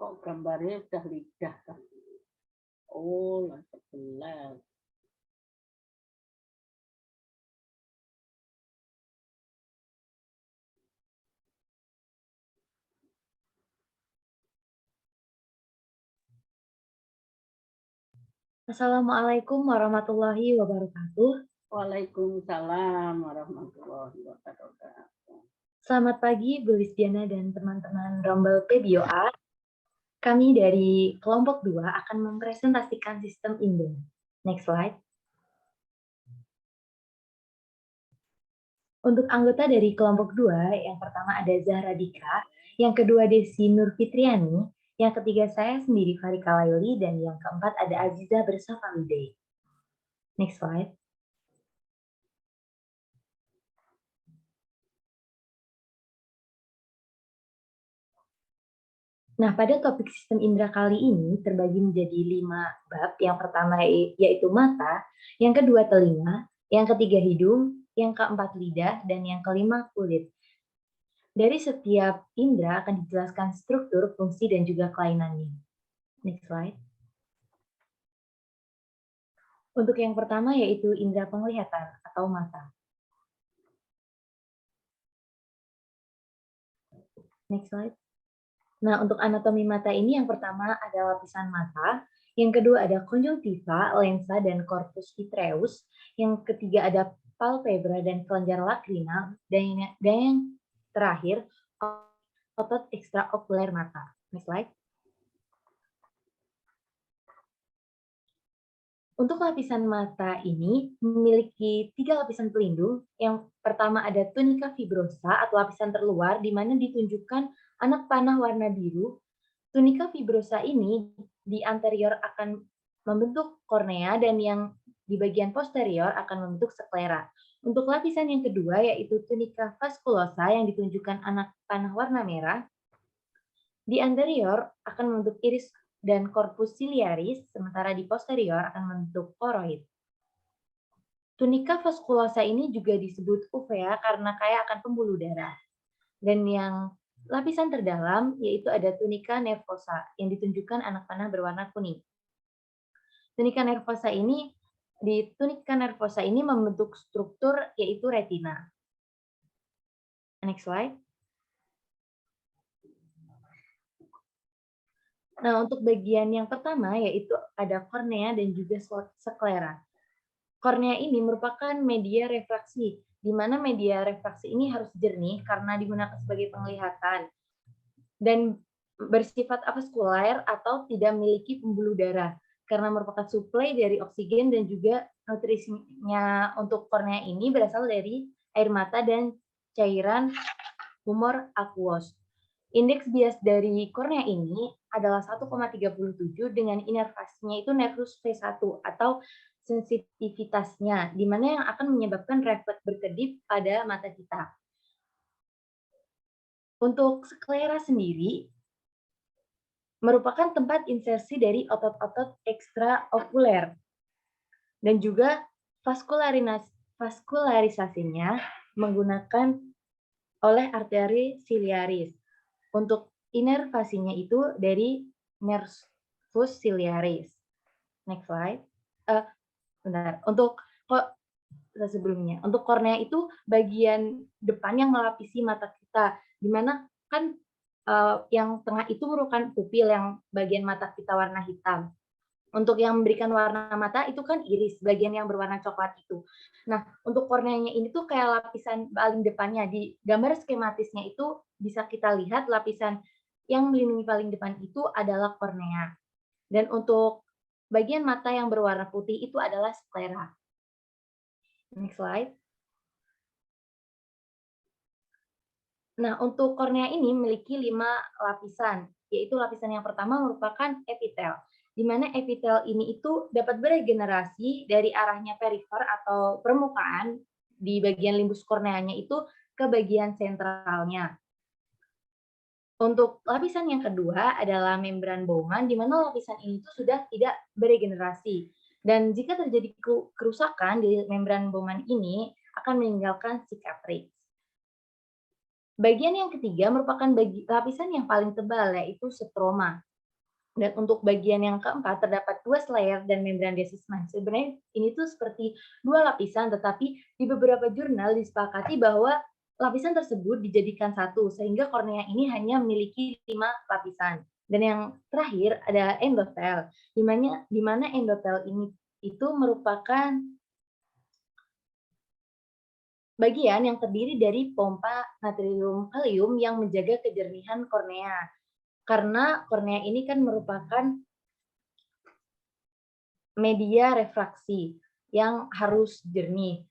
Kok gambarnya udah lidah kan? Oh, lah sebelah. Assalamualaikum warahmatullahi wabarakatuh. Waalaikumsalam warahmatullahi wabarakatuh. Selamat pagi Bu Lisdiana dan teman-teman Rombel PBOA. Kami dari kelompok 2 akan mempresentasikan sistem Indra. Next slide. Untuk anggota dari kelompok 2, yang pertama ada Zahra Dika, yang kedua Desi Nur Fitriani, yang ketiga saya sendiri Farika Layuli, dan yang keempat ada Aziza Bersafalide. Next slide. Nah, pada topik sistem indera kali ini terbagi menjadi 5 bab. Yang pertama yaitu mata, yang kedua telinga, yang ketiga hidung, yang keempat lidah, dan yang kelima kulit. Dari setiap indera akan dijelaskan struktur, fungsi, dan juga kelainannya. Next slide. Untuk yang pertama yaitu indera penglihatan atau mata. Next slide. Nah, untuk anatomi mata ini yang pertama ada lapisan mata, yang kedua ada konjungtiva, lensa, dan corpus vitreus, yang ketiga ada palpebra dan kelenjar lakrinal, dan yang terakhir otot ekstraokuler mata. Next slide. Untuk lapisan mata ini memiliki 3 lapisan pelindung. Yang pertama ada tunica fibrosa atau lapisan terluar di mana ditunjukkan anak panah warna biru. Tunica fibrosa ini di anterior akan membentuk kornea dan yang di bagian posterior akan membentuk sklera. Untuk lapisan yang kedua yaitu tunica vasculosa yang ditunjukkan anak panah warna merah. Di anterior akan membentuk iris dan corpus ciliaris, sementara di posterior akan membentuk koroid. Tunica vasculosa ini juga disebut uvea karena kaya akan pembuluh darah. Dan yang lapisan terdalam yaitu ada tunica nervosa yang ditunjukkan anak panah berwarna kuning. Tunica nervosa ini membentuk struktur yaitu retina. Next slide. Nah, untuk bagian yang pertama yaitu ada kornea dan juga sklera. Kornea ini merupakan media refraksi, di mana media refraksi ini harus jernih karena digunakan sebagai penglihatan dan bersifat avaskuler atau tidak memiliki pembuluh darah karena merupakan suplai dari oksigen dan juga nutrisinya untuk kornea ini berasal dari air mata dan cairan humor aqueous. Indeks bias dari kornea ini adalah 1,37 dengan inervasinya itu nervus V1 atau sensitivitasnya, di mana yang akan menyebabkan refleks berkedip pada mata kita. Untuk sklera sendiri, merupakan tempat insersi dari otot-otot ekstraokuler dan juga vaskularisasinya menggunakan oleh arteri ciliaris. Untuk inervasinya itu dari nervus ciliaris. Next slide. Bentar. Sebelumnya, untuk kornea itu bagian depan yang melapisi mata kita, di mana kan yang tengah itu merupakan pupil yang bagian mata kita warna hitam. Untuk yang memberikan warna mata itu kan iris, bagian yang berwarna coklat itu. Nah, untuk korneanya ini tuh kayak lapisan paling depannya. Di gambar skematisnya itu bisa kita lihat lapisan yang melindungi paling depan itu adalah kornea. Dan untuk bagian mata yang berwarna putih itu adalah sklera. Next slide. Nah, untuk kornea ini memiliki 5 lapisan, yaitu lapisan yang pertama merupakan epitel, di mana epitel ini itu dapat beregenerasi dari arahnya perifer atau permukaan di bagian limbus korneanya itu ke bagian sentralnya. Untuk lapisan yang kedua adalah membran Bowman, di mana lapisan ini tuh sudah tidak beregenerasi. Dan jika terjadi kerusakan di membran Bowman ini, akan meninggalkan cicatrix. Bagian yang ketiga merupakan lapisan yang paling tebal, yaitu stroma. Dan untuk bagian yang keempat terdapat 2 layer dan membran desismen. Sebenarnya ini tuh seperti 2 lapisan, tetapi di beberapa jurnal disepakati bahwa lapisan tersebut dijadikan satu, sehingga kornea ini hanya memiliki 5 lapisan. Dan yang terakhir ada endotel, di mana endotel ini itu merupakan bagian yang terdiri dari pompa natrium kalium yang menjaga kejernihan kornea. Karena kornea ini kan merupakan media refraksi yang harus jernih.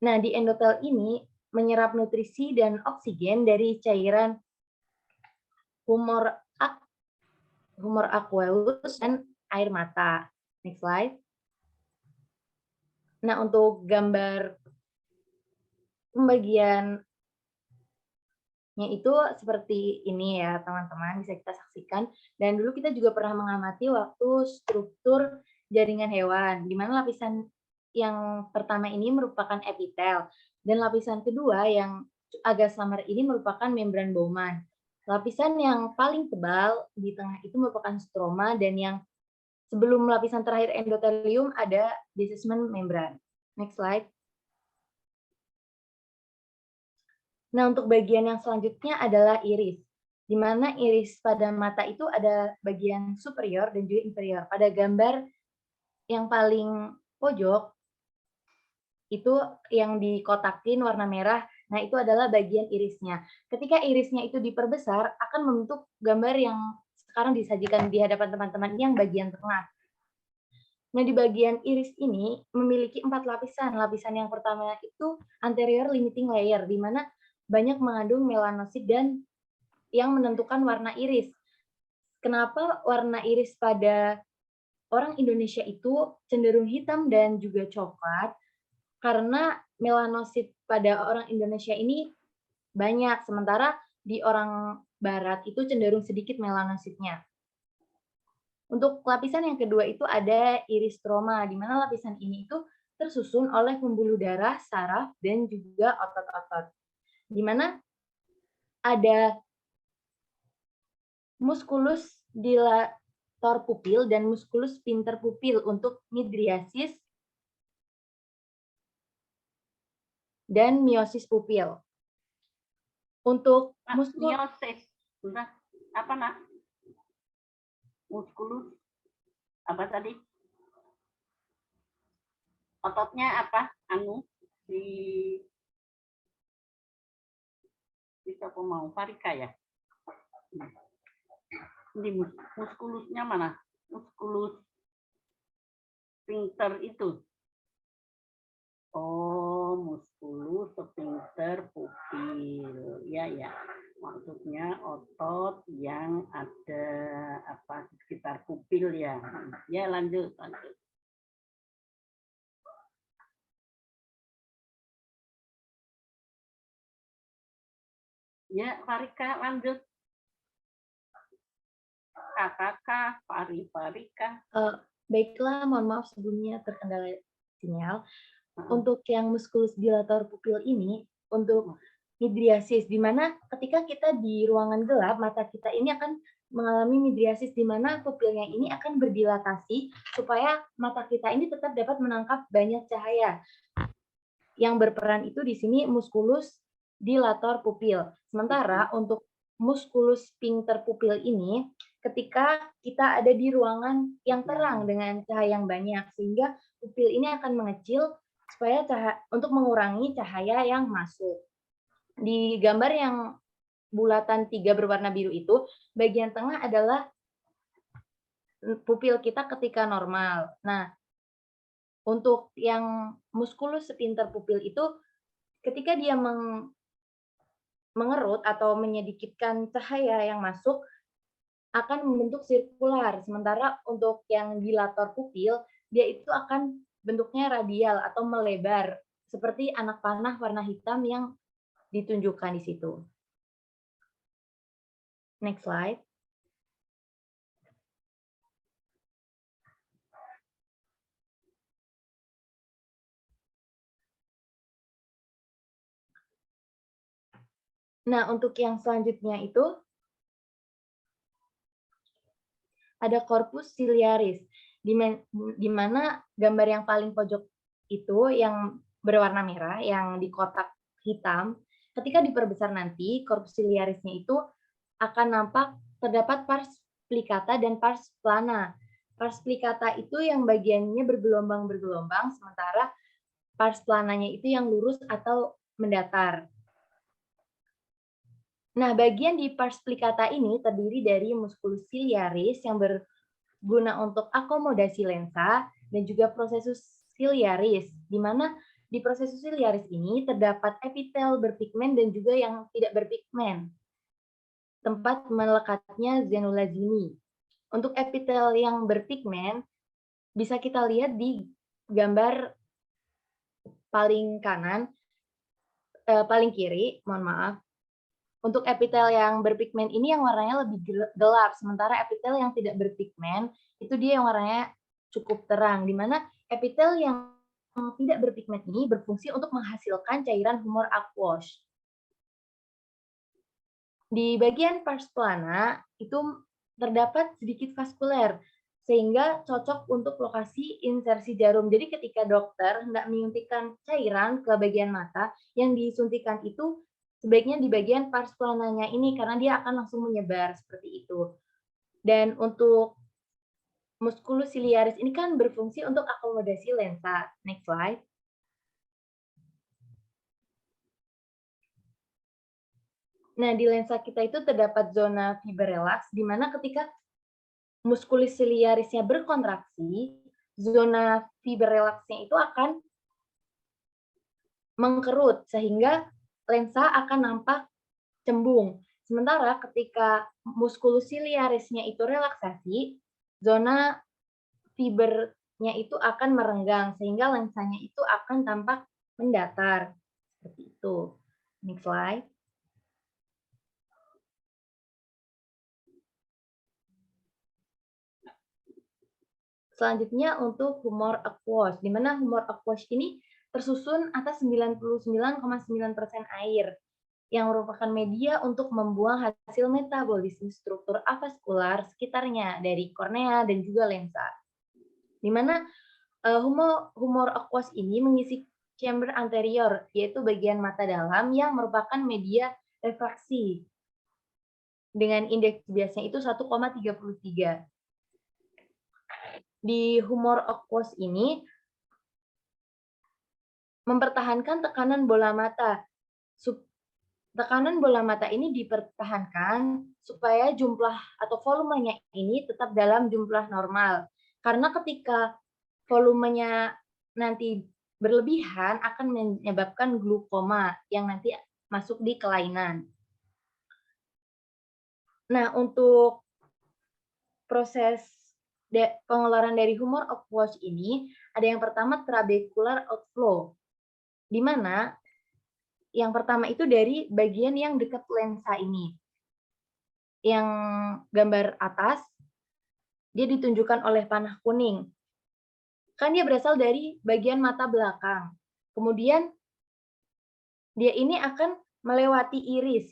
Nah, di endotel ini menyerap nutrisi dan oksigen dari cairan humor aqueous dan air mata. Next slide. Nah, untuk gambar pembagiannya itu seperti ini ya, teman-teman, bisa kita saksikan. Dan dulu kita juga pernah mengamati waktu struktur jaringan hewan, di mana lapisan yang pertama ini merupakan epitel, dan lapisan kedua yang agak samar ini merupakan membran Bowman. Lapisan yang paling tebal di tengah itu merupakan stroma, dan yang sebelum lapisan terakhir endotelium ada desismen membran. Next slide. Nah, untuk bagian yang selanjutnya adalah iris, di mana iris pada mata itu ada bagian superior dan juga inferior. Pada gambar yang paling pojok, itu yang dikotakin warna merah, nah itu adalah bagian irisnya. Ketika irisnya itu diperbesar, akan membentuk gambar yang sekarang disajikan di hadapan teman-teman yang bagian tengah. Nah, di bagian iris ini memiliki 4 lapisan. Lapisan yang pertama itu anterior limiting layer, di mana banyak mengandung melanosit dan yang menentukan warna iris. Kenapa warna iris pada orang Indonesia itu cenderung hitam dan juga coklat? Karena melanosit pada orang Indonesia ini banyak, sementara di orang Barat itu cenderung sedikit melanositnya. Untuk lapisan yang kedua itu ada iris stroma, di mana lapisan ini itu tersusun oleh pembuluh darah, saraf, dan juga otot-otot. Di mana ada musculus dilator pupil dan musculus sphincter pupil untuk midriasis dan miosis pupil. Untuk miosis, apa nak? Muskulus apa tadi? Ototnya apa? Di siapa mau varika ya? Di muskulusnya mana? Muskulus sphincter itu. Oh, muskulus sphincter pupil. Ya ya. Maksudnya otot yang ada apa sekitar pupil ya. Ya lanjut. Ya, Farika lanjut. Kakak, Farika. Baiklah, mohon maaf sebelumnya terkendala sinyal. Untuk yang musculus dilator pupil ini, untuk midriasis, di mana ketika kita di ruangan gelap, mata kita ini akan mengalami midriasis, di mana pupilnya ini akan berdilatasi supaya mata kita ini tetap dapat menangkap banyak cahaya. Yang berperan itu di sini musculus dilator pupil. Sementara untuk musculus sphincter pupil ini, ketika kita ada di ruangan yang terang dengan cahaya yang banyak, sehingga pupil ini akan mengecil supaya untuk mengurangi cahaya yang masuk. Di gambar yang bulatan 3 berwarna biru itu, bagian tengah adalah pupil kita ketika normal. Nah, untuk yang musculus sphincter pupil itu, ketika dia mengerut atau menyedikitkan cahaya yang masuk, akan membentuk sirkular. Sementara untuk yang dilator pupil, dia itu akan bentuknya radial atau melebar, seperti anak panah warna hitam yang ditunjukkan di situ. Next slide. Nah, untuk yang selanjutnya itu ada corpus ciliaris, di mana gambar yang paling pojok itu yang berwarna merah, yang di kotak hitam, ketika diperbesar nanti, corpus ciliarisnya itu akan nampak terdapat pars plicata dan pars plana. Pars plicata itu yang bagiannya bergelombang-bergelombang, sementara pars plananya itu yang lurus atau mendatar. Nah, bagian di pars plicata ini terdiri dari musculus ciliaris yang berguna untuk akomodasi lensa dan juga prosesus ciliaris, di mana di prosesus ciliaris ini terdapat epitel berpigmen dan juga yang tidak berpigmen, tempat melekatnya zenula zini. Untuk epitel yang berpigmen bisa kita lihat di gambar paling kanan, paling kiri, mohon maaf. Untuk epitel yang berpigmen ini yang warnanya lebih gelap, sementara epitel yang tidak berpigmen itu dia yang warnanya cukup terang, di mana epitel yang tidak berpigmen ini berfungsi untuk menghasilkan cairan humor aqueous. Di bagian pars plana itu terdapat sedikit vaskuler, sehingga cocok untuk lokasi insersi jarum. Jadi ketika dokter hendak menyuntikkan cairan ke bagian mata, yang disuntikan itu sebaiknya di bagian pars plananya ini, karena dia akan langsung menyebar seperti itu. Dan untuk musculus ciliaris ini kan berfungsi untuk akomodasi lensa. Next slide. Nah, di lensa kita itu terdapat zona fiber relax, di mana ketika musculus ciliarisnya berkontraksi, zona fiber relaxnya itu akan mengkerut, sehingga lensa akan nampak cembung. Sementara ketika musculus ciliarisnya itu relaksasi, zona fibernya itu akan merenggang, sehingga lensanya itu akan tampak mendatar. Seperti itu. Next slide. Selanjutnya untuk humor aqueous, di mana humor aqueous ini tersusun atas 99,9% air, yang merupakan media untuk membuang hasil metabolisme struktur avaskular sekitarnya dari kornea dan juga lensa. Di mana humor aqueous ini mengisi chamber anterior, yaitu bagian mata dalam yang merupakan media refraksi dengan indeks biasanya itu 1,33. Di humor aqueous ini mempertahankan tekanan bola mata. Tekanan bola mata ini dipertahankan supaya jumlah atau volumenya ini tetap dalam jumlah normal. Karena ketika volumenya nanti berlebihan akan menyebabkan glukoma yang nanti masuk di kelainan. Nah, untuk proses pengeluaran dari humor aqueous ini ada yang pertama trabecular outflow, di mana yang pertama itu dari bagian yang dekat lensa ini. Yang gambar atas dia ditunjukkan oleh panah kuning. Kan dia berasal dari bagian mata belakang. Kemudian dia ini akan melewati iris.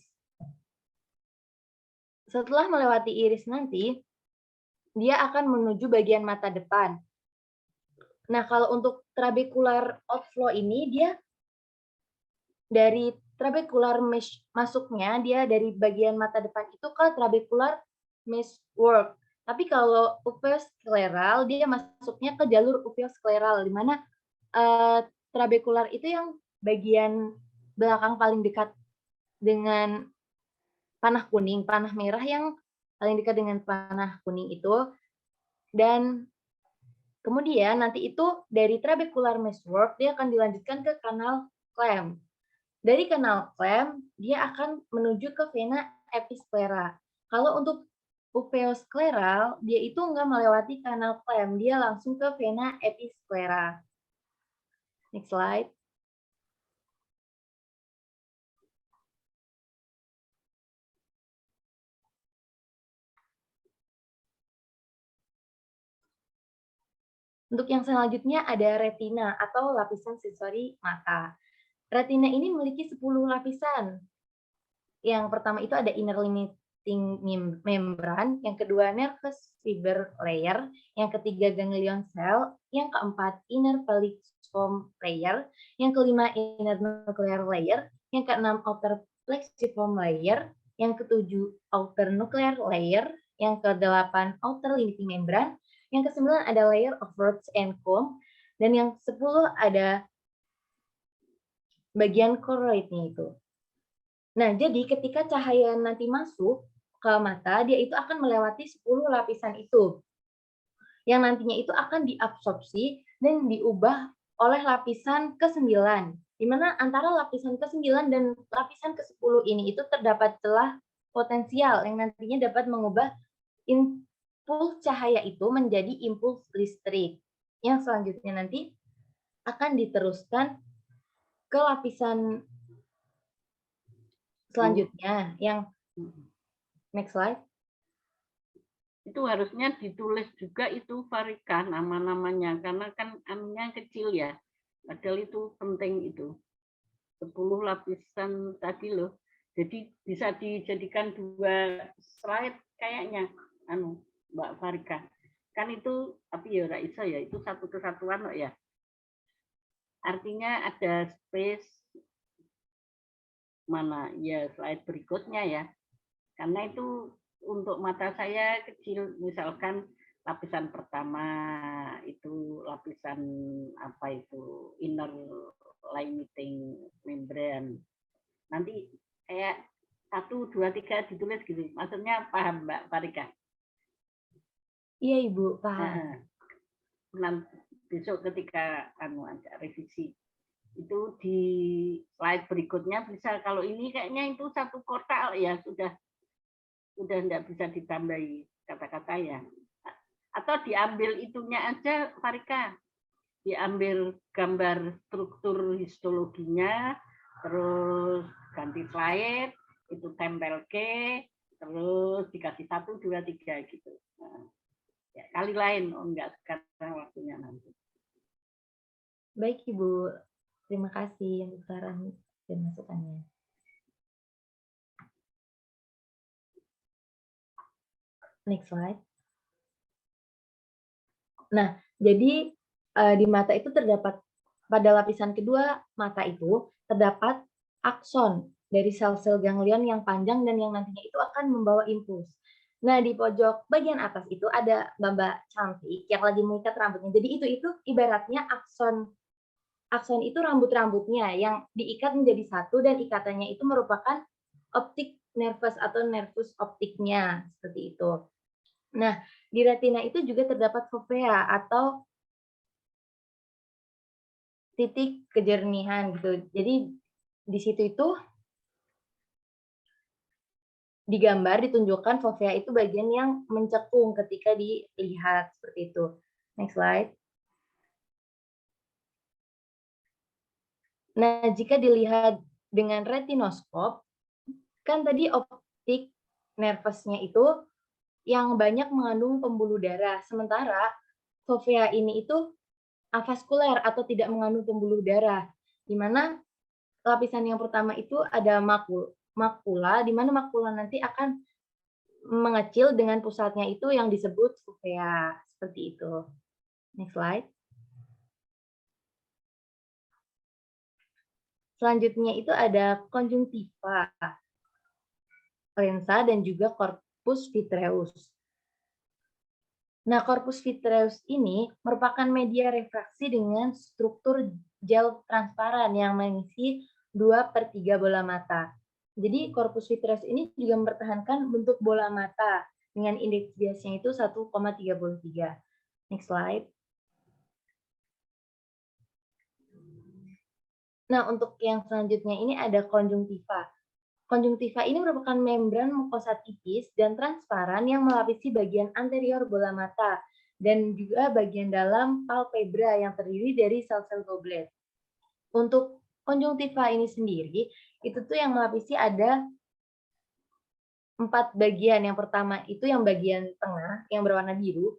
Setelah melewati iris nanti, dia akan menuju bagian mata depan. Nah, kalau untuk trabecular outflow ini, dia dari trabecular mesh masuknya, dia dari bagian mata depan itu ke trabecular meshwork. Tapi kalau uveoscleral, dia masuknya ke jalur uveoscleral, di mana trabecular itu yang bagian belakang paling dekat dengan panah kuning, panah merah yang paling dekat dengan panah kuning itu. Dan kemudian nanti itu dari trabecular meshwork dia akan dilanjutkan ke kanal clamp. Dari kanal clamp dia akan menuju ke vena episclera. Kalau untuk uveoscleral dia itu nggak melewati kanal clamp, dia langsung ke vena episclera. Next slide. Untuk yang selanjutnya ada retina atau lapisan sensori mata. Retina ini memiliki 10 lapisan. Yang pertama itu ada inner limit limiting membran, yang kedua nervous fiber layer, yang ketiga ganglion cell, yang keempat inner plexiform layer, yang kelima inner nuclear layer, yang keenam outer plexiform layer, yang ketujuh outer nuclear layer, yang kedelapan outer limiting membran, yang kesembilan ada layer of rods and comb, dan yang 10 ada bagian choroidnya itu. Nah, jadi ketika cahaya nanti masuk ke mata, dia itu akan melewati 10 lapisan itu. Yang nantinya itu akan diabsorpsi dan diubah oleh lapisan ke-9. Di mana antara lapisan ke-9 dan lapisan ke-10 ini itu terdapat celah potensial yang nantinya dapat mengubah impuls cahaya itu menjadi impuls listrik. Yang selanjutnya nanti akan diteruskan ke lapisan selanjutnya, yang next slide. Itu harusnya ditulis juga itu Farika nama-namanya, karena kan anunya kecil ya. Padahal itu penting itu. 10 lapisan tadi loh. Jadi bisa dijadikan 2 slide kayaknya, Mbak Farika. Kan itu, tapi ya Raisa ya, itu satu kesatuan loh ya. Artinya ada space mana ya slide berikutnya ya, karena itu untuk mata saya kecil. Misalkan lapisan pertama itu lapisan apa itu inner limiting membran, nanti kayak 1, 2, 3 ditulis gitu, maksudnya paham Mbak Farika? Iya Ibu, paham. Nanti besok ketika revisi itu di slide berikutnya bisa, kalau ini kayaknya itu satu kotak ya, sudah enggak bisa ditambahi kata-kata ya, atau diambil itunya aja Farika, diambil gambar struktur histologinya, terus ganti slide, itu tempel ke, terus dikasih 1, 2, 3 gitu. Nah, ya, kali lain, enggak sekarang waktunya nanti. Baik Ibu, terima kasih untuk saran dan masukannya. Next slide. Nah, jadi di mata itu terdapat, pada lapisan kedua mata itu terdapat akson dari sel-sel ganglion yang panjang dan yang nantinya itu akan membawa impuls. Nah, di pojok bagian atas itu ada Mbak cantik yang lagi mengikat rambutnya. Jadi itu ibaratnya akson. Akson itu rambut-rambutnya yang diikat menjadi satu, dan ikatannya itu merupakan optik nervus atau nervus optiknya, seperti itu. Nah, di retina itu juga terdapat fovea atau titik kejernihan gitu. Jadi di situ itu digambar, ditunjukkan fovea itu bagian yang mencekung ketika dilihat, seperti itu. Next slide. Nah, jika dilihat dengan retinoskop, kan tadi optik nervusnya itu yang banyak mengandung pembuluh darah, sementara fovea ini itu avaskuler atau tidak mengandung pembuluh darah, di mana lapisan yang pertama itu ada makula, di mana makula nanti akan mengecil dengan pusatnya itu yang disebut fovea, seperti itu. Next slide. Selanjutnya itu ada konjungtiva, lensa, dan juga corpus vitreus. Nah, corpus vitreus ini merupakan media refraksi dengan struktur gel transparan yang mengisi 2/3 bola mata. Jadi corpus vitreus ini juga mempertahankan bentuk bola mata dengan indeks biasnya itu 1,33. Next slide. Nah, untuk yang selanjutnya ini ada konjungtiva. Konjungtiva ini merupakan membran mukosa tipis dan transparan yang melapisi bagian anterior bola mata dan juga bagian dalam palpebra yang terdiri dari sel-sel goblet. Untuk konjungtiva ini sendiri, itu tuh yang melapisi ada 4 bagian. Yang pertama itu yang bagian tengah yang berwarna biru,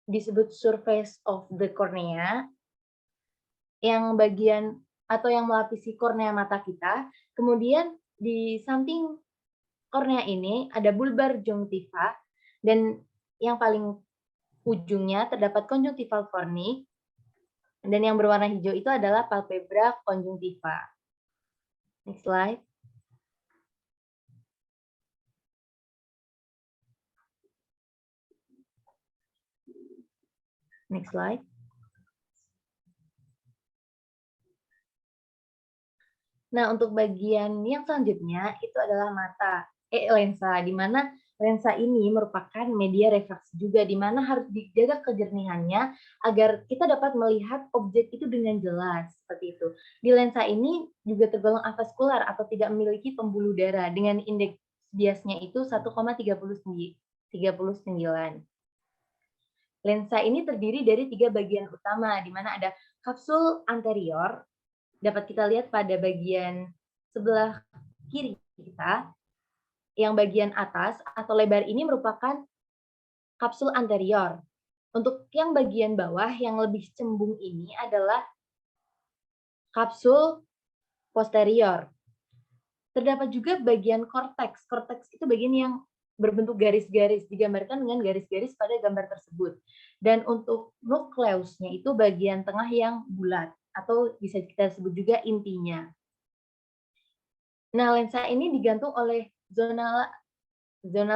disebut surface of the cornea, yang bagian atau yang melapisi kornea mata kita. Kemudian di samping kornea ini ada bulbar conjunctiva dan yang paling ujungnya terdapat konjungtival fornix dan yang berwarna hijau itu adalah palpebra conjunctiva. Next slide. Next slide. Nah, untuk bagian yang selanjutnya itu adalah lensa, di mana lensa ini merupakan media refraksi juga, di mana harus dijaga kejernihannya agar kita dapat melihat objek itu dengan jelas, seperti itu. Di lensa ini juga tergolong avaskular atau tidak memiliki pembuluh darah dengan indeks biasnya itu 1,39. Lensa ini terdiri dari 3 bagian utama, di mana ada kapsul anterior, dapat kita lihat pada bagian sebelah kiri kita, yang bagian atas atau lebar ini merupakan kapsul anterior. Untuk yang bagian bawah yang lebih cembung ini adalah kapsul posterior. Terdapat juga bagian korteks. Korteks itu bagian yang berbentuk garis-garis, digambarkan dengan garis-garis pada gambar tersebut. Dan untuk nukleusnya itu bagian tengah yang bulat, atau bisa kita sebut juga intinya. Nah, lensa ini digantung oleh zona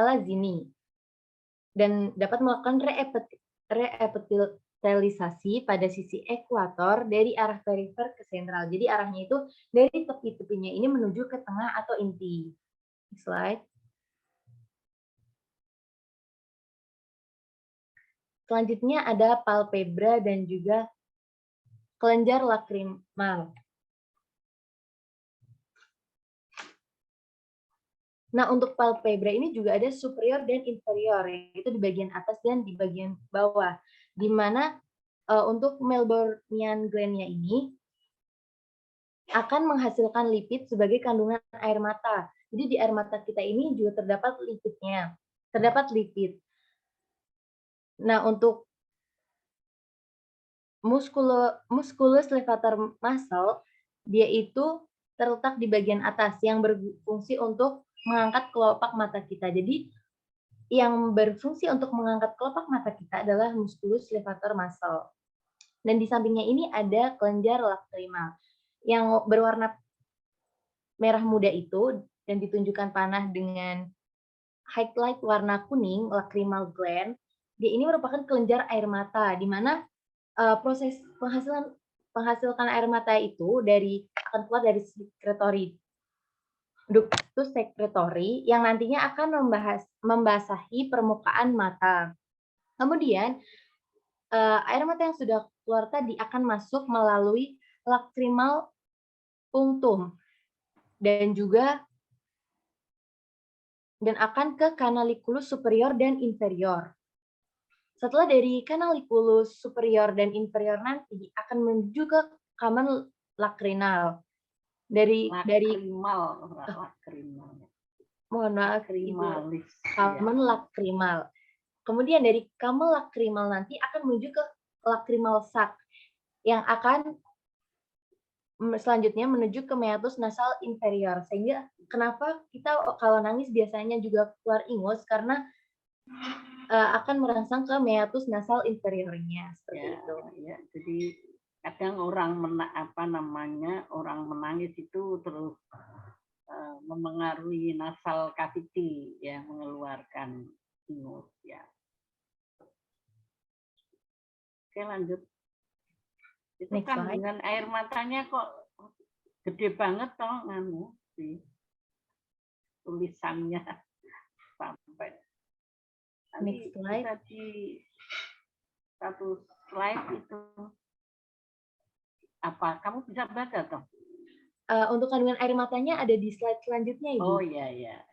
Lazini dan dapat melakukan reepitelisasi pada sisi ekuator dari arah perifer ke sentral. Jadi arahnya itu dari tepi-tepinya ini menuju ke tengah atau inti. Slide. Selanjutnya ada palpebra dan juga kelenjar lakrimal. Nah, untuk palpebra ini juga ada superior dan inferior, yaitu di bagian atas dan di bagian bawah. Di mana untuk Melbournian gland-nya ini akan menghasilkan lipid sebagai kandungan air mata. Jadi di air mata kita ini juga terdapat lipidnya, terdapat lipid. Nah, untuk musculus levator muscle, dia itu terletak di bagian atas yang berfungsi untuk mengangkat kelopak mata kita. Jadi yang berfungsi untuk mengangkat kelopak mata kita adalah musculus levator muscle. Dan di sampingnya ini ada kelenjar lakrimal yang berwarna merah muda itu dan ditunjukkan panah dengan highlight warna kuning, lacrimal gland. Dia ini merupakan kelenjar air mata, di mana proses penghasilkan air mata itu akan keluar dari secretory ductus secretory yang nantinya akan membasahi permukaan mata. Kemudian air mata yang sudah keluar tadi akan masuk melalui lacrimal punctum dan akan ke canaliculus superior dan inferior. Setelah dari canaliculus superior dan inferior nanti akan menuju ke kamen lakrinal. Mohon maaf, kamen lakrimal. Kemudian dari kamen lakrimal nanti akan menuju ke lacrimal sac yang akan selanjutnya menuju ke meatus nasal inferior. Sehingga kenapa kita kalau nangis biasanya juga keluar ingus karena akan merangsang ke meatus nasal inferiornya seperti itu. Ya, jadi kadang orang orang menangis itu terus memengaruhi nasal cavity ya, mengeluarkan ingus ya. Oke, lanjut. Itu kandungan air matanya kok gede banget toh sih tulisannya sampai. Next slide. Di satu slide itu apa? Kamu bisa baca toh? Untuk kandungan air matanya ada di slide selanjutnya, Ibu. Oh iya.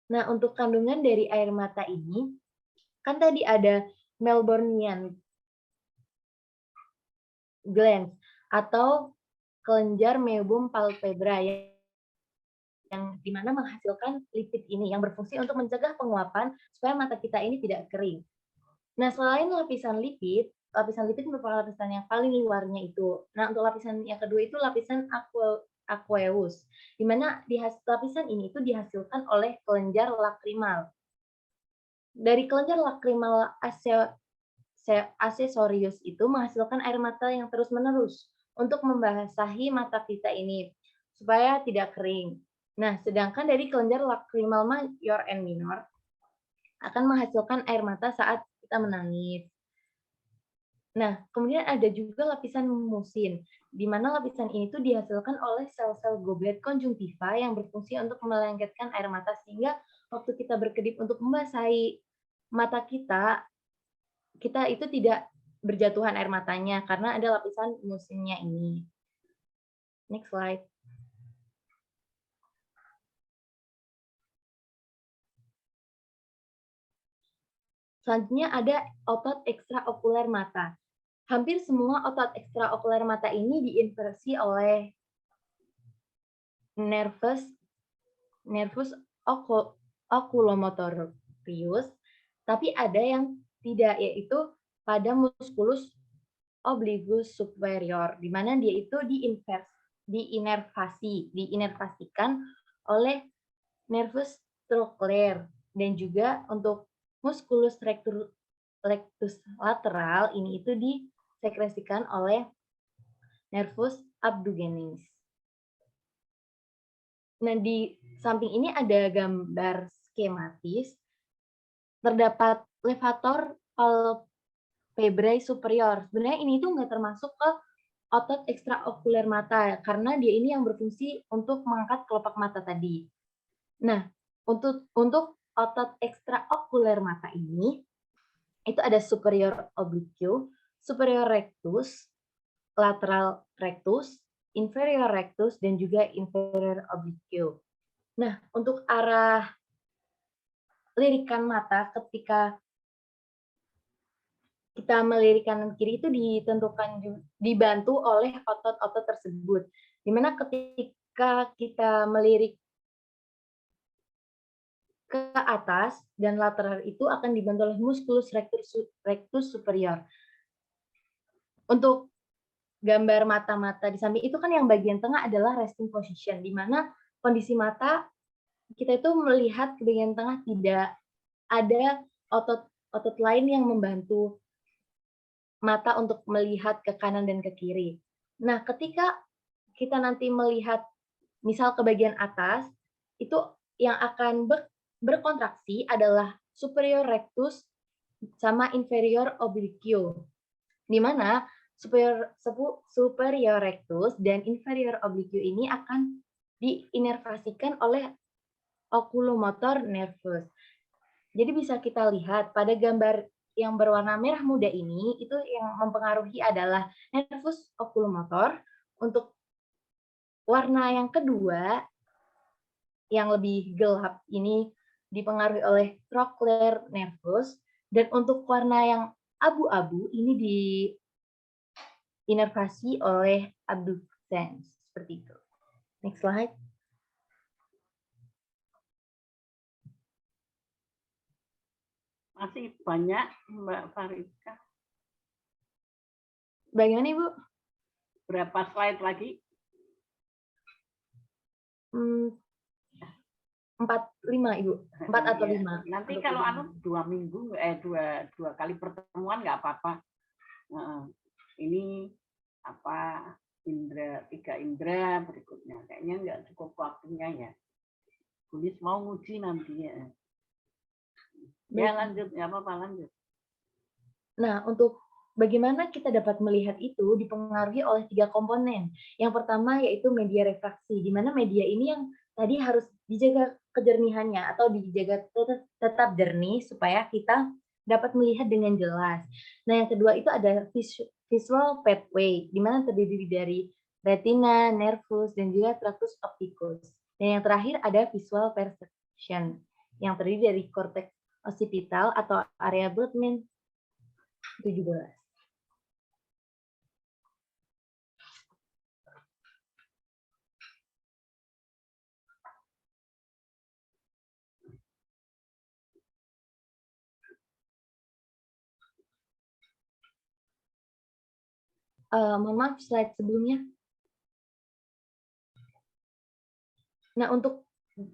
Nah, untuk kandungan dari air mata ini, kan tadi ada Melbournian glands atau kelenjar mebum palpebra yang dimana menghasilkan lipid ini yang berfungsi untuk mencegah penguapan supaya mata kita ini tidak kering. Nah, selain lapisan lipid, lapisan lipid merupakan lapisan yang paling luarnya itu. Nah, untuk lapisan yang kedua itu lapisan aqueous, di mana lapisan ini itu dihasilkan oleh kelenjar lakrimal. Dari kelenjar lakrimal accessorius itu menghasilkan air mata yang terus-menerus untuk membasahi mata kita ini supaya tidak kering. Nah, sedangkan dari kelenjar lakrimal major and minor akan menghasilkan air mata saat kita menangis. Nah, kemudian ada juga lapisan musin, di mana lapisan ini tuh dihasilkan oleh sel-sel goblet konjungtiva yang berfungsi untuk melengketkan air mata sehingga waktu kita berkedip untuk membasahi mata kita, kita itu tidak berjatuhan air matanya karena ada lapisan musinnya ini. Next slide. Selanjutnya ada otot ekstraokuler mata. Hampir semua otot ekstraokuler mata ini diinversi oleh nervus oculomotorius, tapi ada yang tidak, yaitu pada musculus obliquus superior, di mana dia itu diinervasikan oleh nervus trochlear, dan juga untuk musculus rectus lateral ini itu disekresikan oleh nervus abducens. Nah, di samping ini ada gambar skematis. Terdapat levator palpebrae superior. Sebenarnya ini tuh nggak termasuk ke otot ekstraokuler mata, karena dia ini yang berfungsi untuk mengangkat kelopak mata tadi. Nah, untuk otot ekstraokuler mata ini, itu ada superior oblique, superior rectus, lateral rectus, inferior rectus, dan juga inferior oblique. Nah, untuk arah lirikan mata ketika kita melirik kanan kiri itu dibantu oleh otot-otot tersebut. Dimana ketika kita melirik ke atas dan lateral itu akan dibantu oleh musculus rectus superior. Untuk gambar mata-mata di samping itu kan yang bagian tengah adalah resting position, di mana kondisi mata kita itu melihat ke bagian tengah, tidak ada otot lain yang membantu mata untuk melihat ke kanan dan ke kiri. Nah, ketika kita nanti melihat misal ke bagian atas, itu yang akan berkontraksi adalah superior rectus sama inferior oblique, di mana superior rectus dan inferior oblique ini akan diinervasikan oleh oculomotor nervus. Jadi bisa kita lihat pada gambar yang berwarna merah muda ini, itu yang mempengaruhi adalah nervus oculomotor. Untuk warna yang kedua, yang lebih gelap ini dipengaruhi oleh trochlear nervus, dan untuk warna yang abu-abu ini diinervasi oleh abducens, seperti itu. Next slide. Masih banyak, Mbak Fariska. Bagaimana, Ibu? Berapa slide lagi? 4, 5, Ibu. 4 atau 5. Nanti kalau 2 minggu, dua kali pertemuan nggak apa-apa. Ini apa, 3 indra berikutnya. Kayaknya nggak cukup waktunya ya. Tulis mau nguji nanti ya. Ya lanjut, nggak apa-apa, lanjut. Nah, untuk bagaimana kita dapat melihat itu dipengaruhi oleh 3 komponen. Yang pertama yaitu media refraksi, di mana media ini yang tadi harus dijaga kejernihannya atau dijaga tetap jernih supaya kita dapat melihat dengan jelas. Nah, yang kedua itu ada visual pathway, di mana terdiri dari retina, nervus, dan juga tractus opticus. Dan yang terakhir ada visual perception, yang terdiri dari cortex occipital atau area Brodmann 17. Mohon maaf, slide sebelumnya. Nah, untuk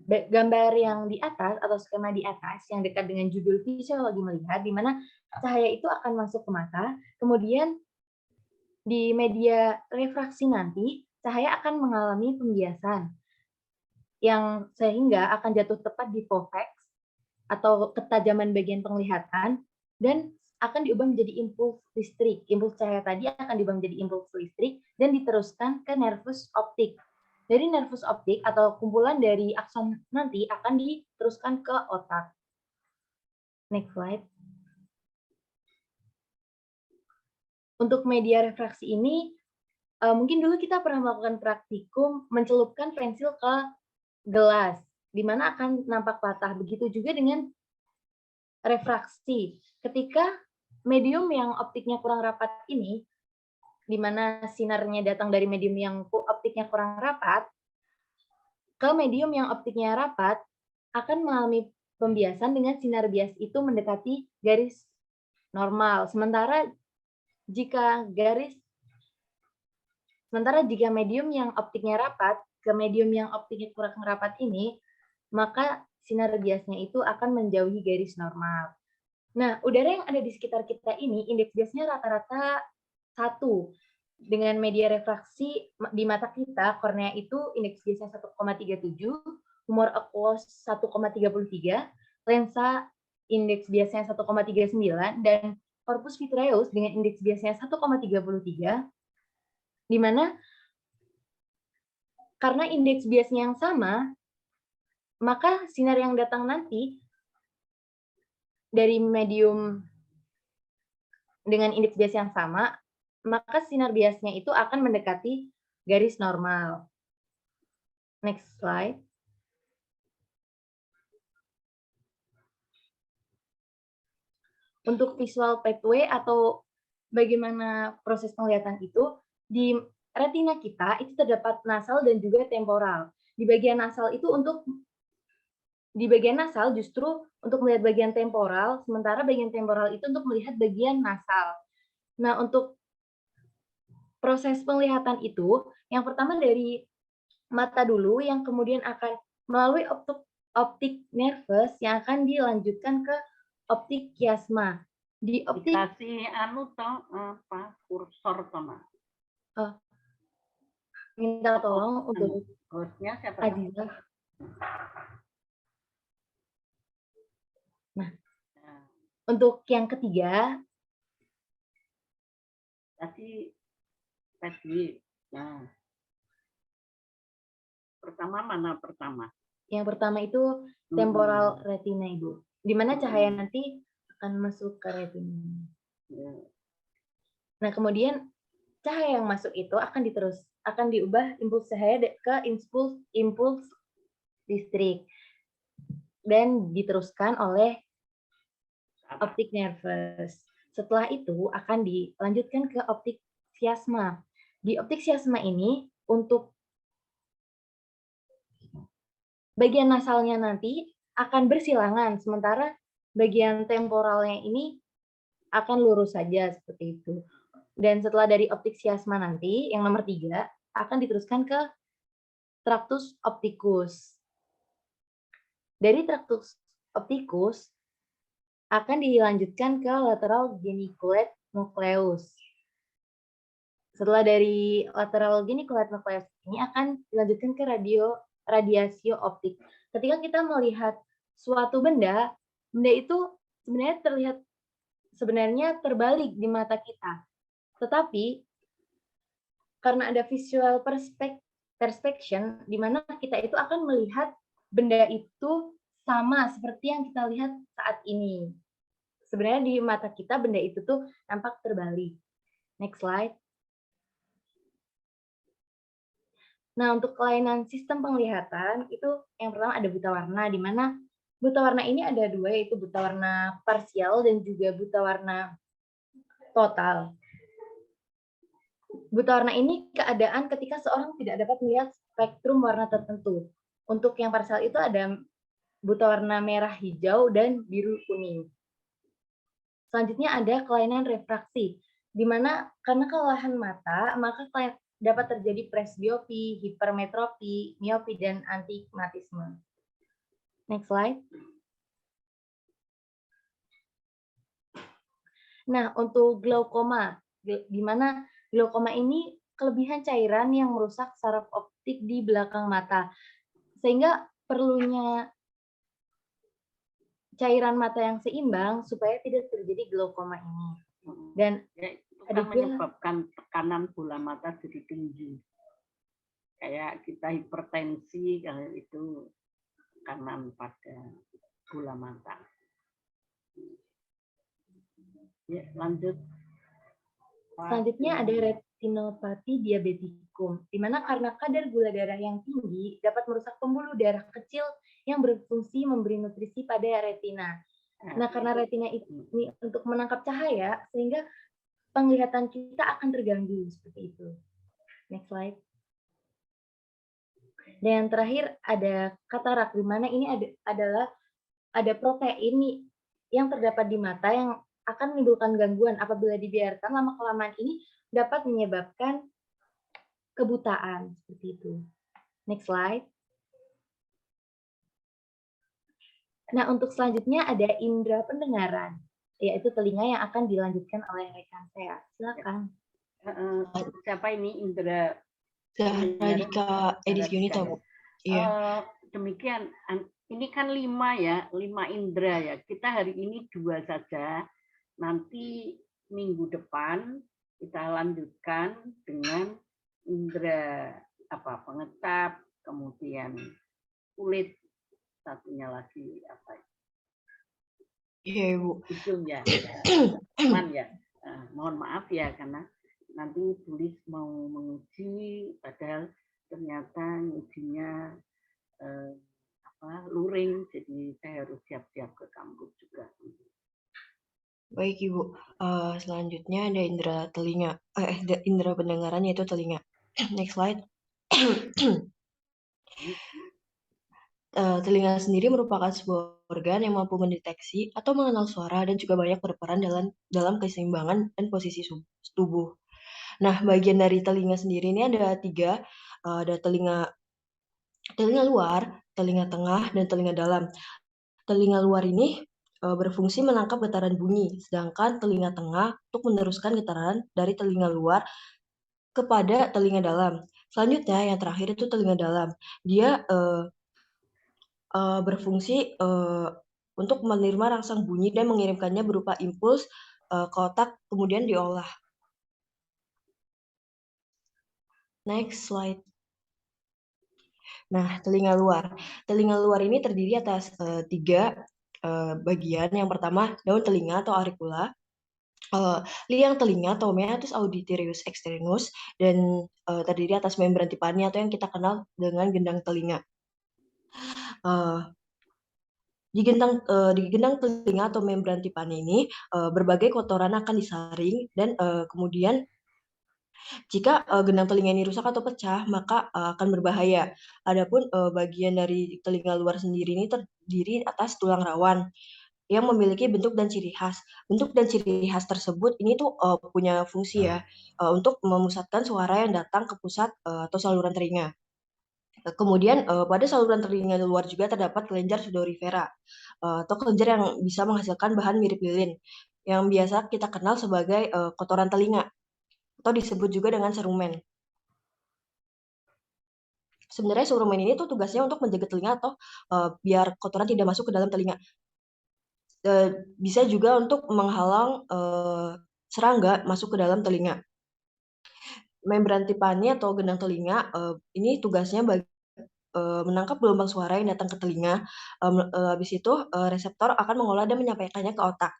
gambar yang di atas atau skema di atas yang dekat dengan judul fisiologi melihat, di mana cahaya itu akan masuk ke mata, kemudian di media refraksi nanti, cahaya akan mengalami pembiasan, yang sehingga akan jatuh tepat di fovea atau ketajaman bagian penglihatan, dan akan diubah menjadi impuls listrik. Impuls cahaya tadi akan diubah menjadi impuls listrik dan diteruskan ke nervus optik. Dari nervus optik atau kumpulan dari akson nanti akan diteruskan ke otak. Next slide. Untuk media refraksi ini, mungkin dulu kita pernah melakukan praktikum mencelupkan pensil ke gelas, di mana akan nampak patah. Begitu juga dengan refraksi. Ketika medium yang optiknya kurang rapat ini, di mana sinarnya datang dari medium yang optiknya kurang rapat, ke medium yang optiknya rapat, akan mengalami pembiasan dengan sinar bias itu mendekati garis normal. Sementara jika medium yang optiknya rapat ke medium yang optiknya kurang rapat ini, maka sinar biasnya itu akan menjauhi garis normal. Nah, udara yang ada di sekitar kita ini, indeks biasnya rata-rata 1. Dengan media refraksi di mata kita, kornea itu indeks biasnya 1,37, humor aqueous 1,33, lensa indeks biasanya 1,39, dan corpus vitreous dengan indeks biasanya 1,33, di mana karena indeks biasnya yang sama, maka sinar yang datang nanti dari medium dengan indeks bias yang sama, maka sinar biasnya itu akan mendekati garis normal. Next slide. Untuk visual pathway atau bagaimana proses penglihatan itu, di retina kita itu terdapat nasal dan juga temporal. Di bagian nasal justru untuk melihat bagian temporal, sementara bagian temporal itu untuk melihat bagian nasal. Nah, untuk proses penglihatan itu, yang pertama dari mata dulu, yang kemudian akan melalui optik nervus yang akan dilanjutkan ke optik kiasma. Di optik dikasih kursor sama. Minta tolong untuk hostnya siapa? Adiza. Nah, untuk yang ketiga tadi. Nah, pertama mana pertama? Yang pertama itu temporal retina, Ibu. Di mana cahaya nanti akan masuk ke retina. Nah, kemudian cahaya yang masuk itu akan diubah impuls cahaya ke impuls listrik dan diteruskan oleh optik nervus. Setelah itu akan dilanjutkan ke optik chiasma. Di optik chiasma ini untuk bagian nasalnya nanti akan bersilangan, sementara bagian temporalnya ini akan lurus saja seperti itu. Dan setelah dari optik chiasma nanti, yang nomor 3, akan diteruskan ke tractus opticus. Dari tractus opticus akan dilanjutkan ke lateral geniculate nucleus. Setelah dari lateral geniculate nucleus ini akan dilanjutkan ke radiasio optik. Ketika kita melihat suatu benda itu sebenarnya terbalik di mata kita. Tetapi karena ada visual perspection, di mana kita itu akan melihat benda itu sama seperti yang kita lihat saat ini. Sebenarnya di mata kita benda itu tuh nampak terbalik. Next slide. Nah, untuk kelainan sistem penglihatan itu yang pertama ada buta warna, di mana buta warna ini ada 2, yaitu buta warna parsial dan juga buta warna total. Buta warna ini keadaan ketika seorang tidak dapat melihat spektrum warna tertentu. Untuk yang parsial itu ada buta warna merah, hijau, dan biru kuning. Selanjutnya ada kelainan refraksi. di mana karena kelelahan mata, maka dapat terjadi presbiopi, hipermetropi, miopi, dan astigmatisme. Next slide. Nah, untuk glaukoma, di mana glaukoma ini kelebihan cairan yang merusak saraf optik di belakang mata, sehingga perlunya cairan mata yang seimbang supaya tidak terjadi glaukoma ini. Dan ya, itu kan menyebabkan tekanan bola mata jadi tinggi. Kayak kita hipertensi, kalau itu tekanan pada bola mata. Ya, lanjut. Selanjutnya ada retinopati diabetikum, di mana karena kadar gula darah yang tinggi dapat merusak pembuluh darah kecil yang berfungsi memberi nutrisi pada retina. Nah, karena retina ini untuk menangkap cahaya, sehingga penglihatan kita akan terganggu seperti itu. Next slide. Dan yang terakhir ada katarak, di mana ini ada protein yang terdapat di mata yang akan menimbulkan gangguan apabila dibiarkan lama-kelamaan ini dapat menyebabkan kebutaan seperti itu. Next slide. Nah, untuk selanjutnya ada indera pendengaran, yaitu telinga yang akan dilanjutkan oleh rekan saya. Silakan. Siapa ini indera? Radika Edis Yunita, Bu. Iya. Demikian. Ini kan 5 ya, 5 indera ya. Kita hari ini 2 saja. Nanti minggu depan kita lanjutkan dengan indera pengecap, kemudian kulit, satunya lagi apa? Iya, Bu. Hidung ya. Teman ya. Mohon maaf ya karena nanti tulis mau menguji padahal ternyata ujinya luring, jadi saya harus siap-siap ke kampus juga. Baik, Ibu. Selanjutnya ada indera telinga, indera pendengaran yaitu telinga. Next slide. Telinga sendiri merupakan sebuah organ yang mampu mendeteksi atau mengenal suara dan juga banyak berperan dalam keseimbangan dan posisi tubuh. Nah, bagian dari telinga sendiri ini ada 3, ada telinga luar, telinga tengah, dan telinga dalam. Telinga luar ini berfungsi menangkap getaran bunyi, sedangkan telinga tengah untuk meneruskan getaran dari telinga luar kepada telinga dalam. Selanjutnya yang terakhir itu telinga dalam. Dia berfungsi untuk menerima rangsang bunyi dan mengirimkannya berupa impuls ke otak, kemudian diolah. Next slide. Nah, telinga luar. Telinga luar ini terdiri atas 3 bagian. Yang pertama, daun telinga atau auricula, liang telinga atau meatus auditorius externus, dan terdiri atas membran tipani atau yang kita kenal dengan gendang telinga. Di gendang telinga atau membran tipani ini berbagai kotoran akan disaring dan kemudian jika gendang telinga ini rusak atau pecah, maka akan berbahaya. Adapun bagian dari telinga luar sendiri ini terdiri atas tulang rawan yang memiliki bentuk dan ciri khas. Bentuk dan ciri khas tersebut ini tuh punya fungsi ya untuk memusatkan suara yang datang ke pusat atau saluran telinga. Kemudian pada saluran telinga luar juga terdapat kelenjar sudorifera atau kelenjar yang bisa menghasilkan bahan mirip lilin yang biasa kita kenal sebagai kotoran telinga atau disebut juga dengan serumen. Sebenarnya serumen ini tuh tugasnya untuk menjaga telinga atau biar kotoran tidak masuk ke dalam telinga. Bisa juga untuk menghalang serangga masuk ke dalam telinga. Membran tipani atau gendang telinga ini tugasnya menangkap gelombang suara yang datang ke telinga. Habis itu reseptor akan mengolah dan menyampaikannya ke otak.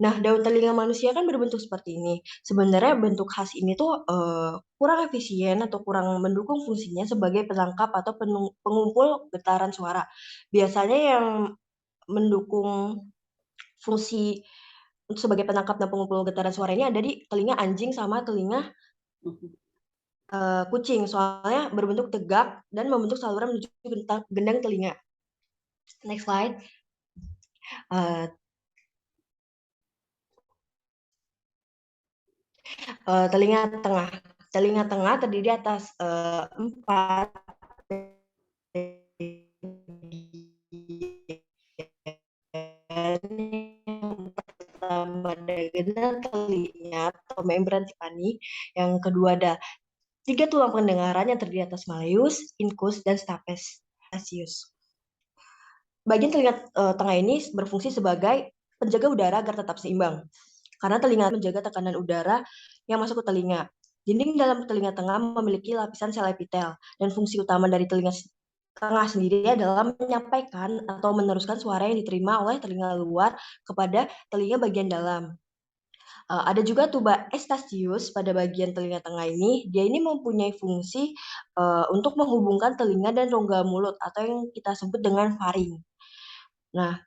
Nah, daun telinga manusia kan berbentuk seperti ini. Sebenarnya bentuk khas ini tuh kurang efisien atau kurang mendukung fungsinya sebagai penangkap atau pengumpul getaran suara. Biasanya yang mendukung fungsi sebagai penangkap dan pengumpul getaran suara ini ada di telinga anjing sama telinga kucing, soalnya berbentuk tegak dan membentuk saluran menuju gendang telinga. Next slide. Telinga tengah. Telinga tengah terdiri atas 4 yang pertama ada gendang telinga atau membran tipani, yang kedua ada 3 tulang pendengaran yang terdiri atas malleus, incus, dan stapes facius. Bagian telinga tengah ini berfungsi sebagai penjaga udara agar tetap seimbang. Karena telinga menjaga tekanan udara yang masuk ke telinga. Dinding dalam telinga tengah memiliki lapisan sel epitel, dan fungsi utama dari telinga tengah sendiri adalah menyampaikan atau meneruskan suara yang diterima oleh telinga luar kepada telinga bagian dalam. Ada juga tuba Eustachius pada bagian telinga tengah ini. Dia ini mempunyai fungsi untuk menghubungkan telinga dan rongga mulut atau yang kita sebut dengan faring. Nah,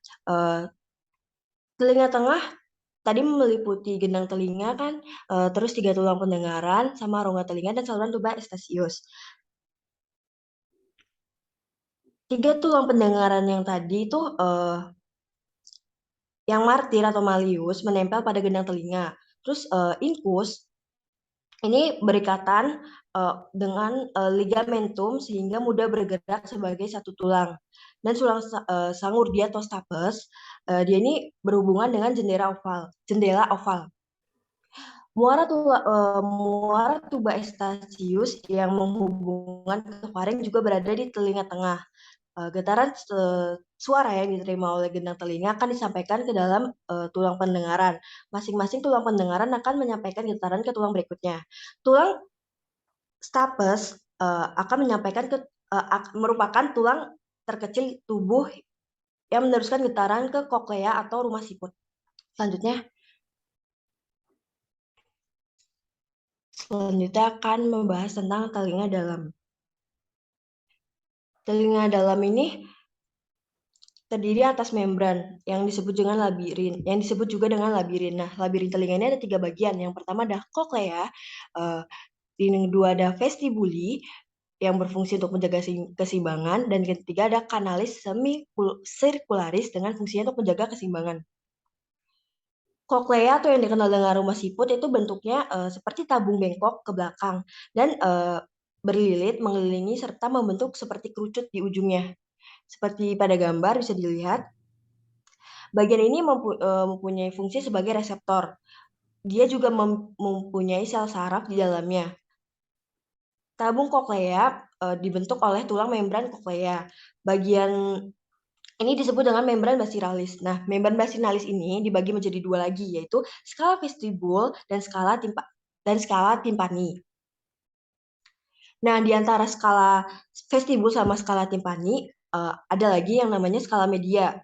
telinga tengah tadi meliputi gendang telinga kan, terus 3 tulang pendengaran sama rongga telinga dan saluran tuba Eustachius. 3 tulang pendengaran yang tadi itu yang martir atau malleus menempel pada gendang telinga. Terus incus ini berikatan dengan ligamentum sehingga mudah bergerak sebagai satu tulang. Dan sangurdia atau stapes, dia ini berhubungan dengan jendela oval. Muara tuba Eustachius yang menghubungkan ke faring juga berada di telinga tengah. Getaran suara yang diterima oleh gendang telinga akan disampaikan ke dalam tulang pendengaran. Masing-masing tulang pendengaran akan menyampaikan getaran ke tulang berikutnya. Tulang stapes akan menyampaikan merupakan tulang terkecil tubuh yang meneruskan getaran ke koklea atau rumah siput. Selanjutnya akan membahas tentang telinga dalam. Telinga dalam ini terdiri atas membran yang disebut dengan labirin, yang disebut juga dengan labirin. Nah, labirin telinga ini ada 3 bagian. Yang pertama ada koklea, yang kedua ada vestibuli yang berfungsi untuk menjaga keseimbangan, dan ketiga ada kanalis semi-sirkularis dengan fungsinya untuk menjaga keseimbangan. Koklea atau yang dikenal dengan rumah siput itu bentuknya seperti tabung bengkok ke belakang dan berlilit mengelilingi serta membentuk seperti kerucut di ujungnya. Seperti pada gambar bisa dilihat, bagian ini mempunyai fungsi sebagai reseptor. Dia juga mempunyai sel saraf di dalamnya. Tabung koklea dibentuk oleh tulang membran koklea. Bagian ini disebut dengan membran basinalis. Nah, membran basinalis ini dibagi menjadi 2 lagi, yaitu skala vestibul dan skala timpani. Nah, di antara skala vestibul sama skala timpani, ada lagi yang namanya skala media.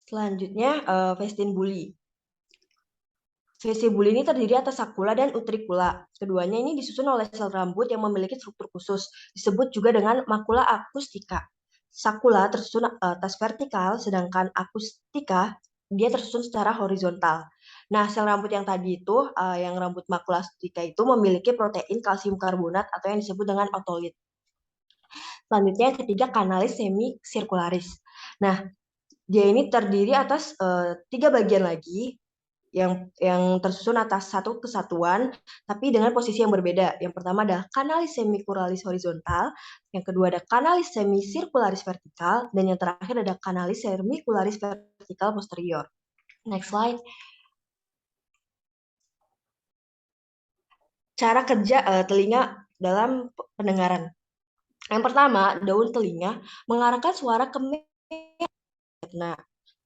Selanjutnya, vestibuli. Vestibuli ini terdiri atas sakula dan utricula. Keduanya ini disusun oleh sel rambut yang memiliki struktur khusus, disebut juga dengan makula akustika. Sakula tersusun atas vertikal, sedangkan akustika dia tersusun secara horizontal. Nah, sel rambut yang tadi itu, yang rambut makula akustika itu memiliki protein kalsium karbonat atau yang disebut dengan otolit. Selanjutnya yang ketiga kanalis semi-sirkularis. Nah, dia ini terdiri atas 3 bagian lagi yang tersusun atas satu kesatuan, tapi dengan posisi yang berbeda. Yang pertama ada kanalis semicularis horizontal, yang kedua ada kanalis semisirkularis vertikal, dan yang terakhir ada kanalis semicularis vertikal posterior. Next slide. Cara kerja telinga dalam pendengaran. Yang pertama, daun telinga mengarahkan suara ke nah,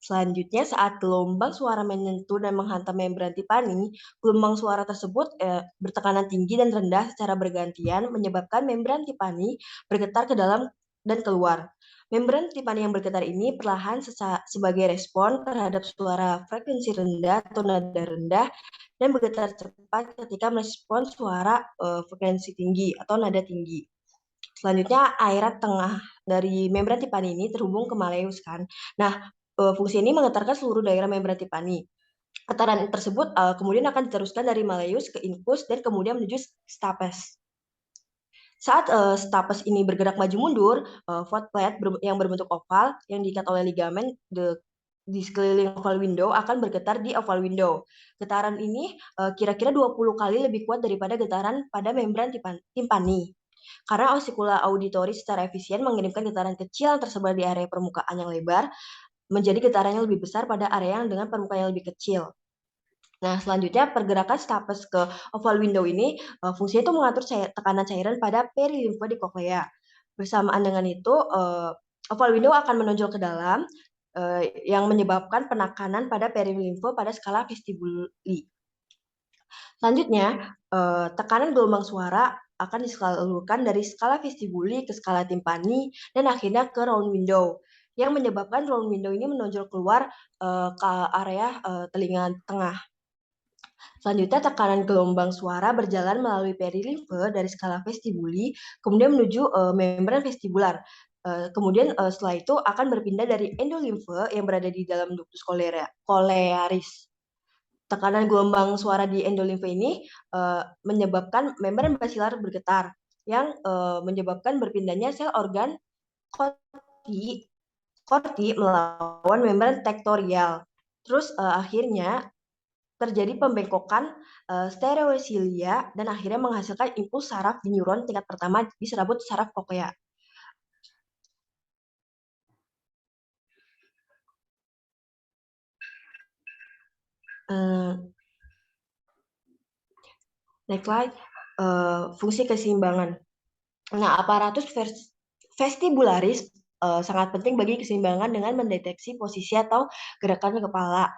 selanjutnya, saat gelombang suara menyentuh dan menghantam membran tipani, gelombang suara tersebut bertekanan tinggi dan rendah secara bergantian menyebabkan membran tipani bergetar ke dalam dan keluar. Membran tipani yang bergetar ini perlahan sebagai respon terhadap suara frekuensi rendah atau nada rendah dan bergetar cepat ketika merespon suara frekuensi tinggi atau nada tinggi. Selanjutnya, airat tengah dari membran tipani ini terhubung ke malleus kan. Nah, fungsi ini menggetarkan seluruh daerah membran tipani. Getaran tersebut kemudian akan diteruskan dari malleus ke incus dan kemudian menuju stapes. Saat stapes ini bergerak maju mundur, foot plate yang berbentuk oval yang diikat oleh ligamen di sekeliling oval window akan bergetar di oval window. Getaran ini kira-kira 20 kali lebih kuat daripada getaran pada membran timpani. Karena osikula auditori secara efisien mengirimkan getaran kecil yang tersebar di area permukaan yang lebar menjadi getaran yang lebih besar pada area yang dengan permukaan yang lebih kecil. Nah, selanjutnya pergerakan stapes ke oval window ini fungsinya itu mengatur tekanan cairan pada perilimfa di koklea. Bersamaan dengan itu, oval window akan menonjol ke dalam yang menyebabkan penekanan pada perilimfa pada skala vestibuli. Selanjutnya, tekanan gelombang suara akan disalurkan dari skala vestibuli ke skala timpani dan akhirnya ke round window yang menyebabkan round window ini menonjol keluar ke area telinga tengah. Selanjutnya, tekanan gelombang suara berjalan melalui perilimfe dari skala vestibuli, kemudian menuju membran vestibular. Kemudian setelah itu akan berpindah dari endolimfe yang berada di dalam ductus colearis. Tekanan gelombang suara di endolimfe ini menyebabkan membran basilar bergetar, yang menyebabkan berpindahnya sel organ korti melawan membran tektorial. Terus akhirnya terjadi pembengkokan stereocilia dan akhirnya menghasilkan impuls saraf di neuron tingkat pertama di serabut saraf koklea. Next slide. Fungsi keseimbangan. Nah, aparatus vestibularis sangat penting bagi keseimbangan dengan mendeteksi posisi atau gerakan kepala.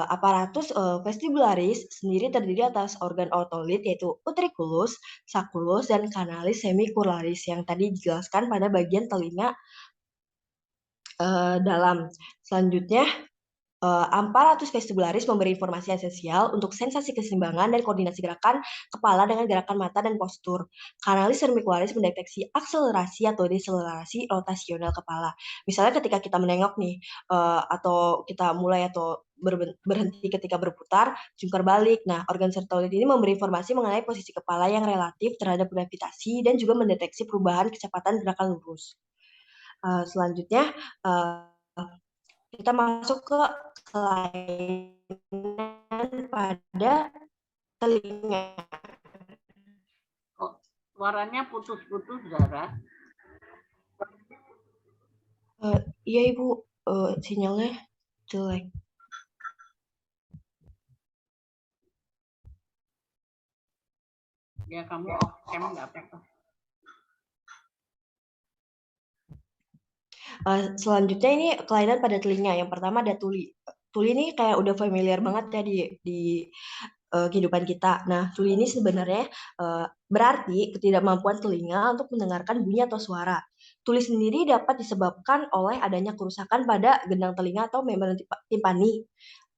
Aparatus vestibularis sendiri terdiri atas organ otolit yaitu utriculus, sacculus, dan canalis semicularis yang tadi dijelaskan pada bagian telinga dalam. Selanjutnya, aparatus vestibularis memberi informasi esensial untuk sensasi keseimbangan dan koordinasi gerakan kepala dengan gerakan mata dan postur. Canalis cervicularis mendeteksi akselerasi atau deselerasi rotasional kepala. Misalnya ketika kita menengok nih, atau kita mulai atau berhenti ketika berputar, jungkir balik. Nah, organ sertolit ini memberi informasi mengenai posisi kepala yang relatif terhadap gravitasi dan juga mendeteksi perubahan kecepatan gerakan lurus. Selanjutnya, kita masuk ke kelainan pada telinga. Oh, suaranya putus-putus, Zara. Iya, Ibu, sinyalnya jelek. Ya, kamu off cam nggak apa-apa. Selanjutnya ini kelainan pada telinga. Yang pertama ada tuli. Tuli ini kayak udah familiar banget ya di kehidupan kita. Nah, tuli ini sebenarnya berarti ketidakmampuan telinga untuk mendengarkan bunyi atau suara. Tuli sendiri dapat disebabkan oleh adanya kerusakan pada gendang telinga atau membran timpani.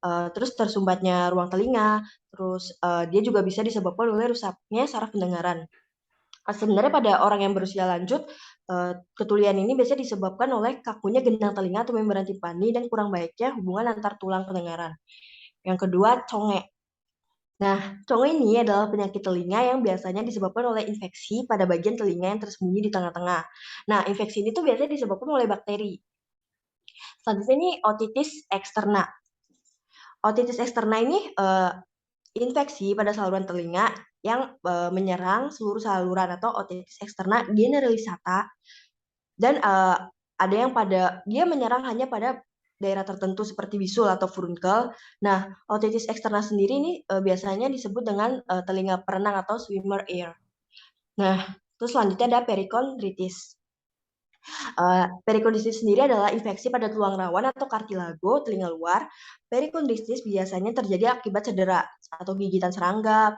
Terus tersumbatnya ruang telinga, terus dia juga bisa disebabkan oleh rusaknya saraf pendengaran. Sebenarnya pada orang yang berusia lanjut, ketulian ini biasanya disebabkan oleh kakunya gendang telinga atau membran timpani dan kurang baiknya hubungan antar tulang pendengaran. Yang kedua, conge. Nah, conge ini adalah penyakit telinga yang biasanya disebabkan oleh infeksi pada bagian telinga yang tersembunyi di tengah-tengah. Nah, infeksi ini tuh biasanya disebabkan oleh bakteri. Selanjutnya ini otitis eksterna. Otitis eksterna ini infeksi pada saluran telinga yang menyerang seluruh saluran atau otitis eksterna generalisata, dan ada yang dia menyerang hanya pada daerah tertentu seperti bisul atau furunkel. Nah, otitis eksterna sendiri ini biasanya disebut dengan telinga perenang atau swimmer ear. Nah, terus selanjutnya ada perikondritis. Perikondritis sendiri adalah infeksi pada tulang rawan atau kartilago telinga luar. Perikondritis biasanya terjadi akibat cedera atau gigitan serangga,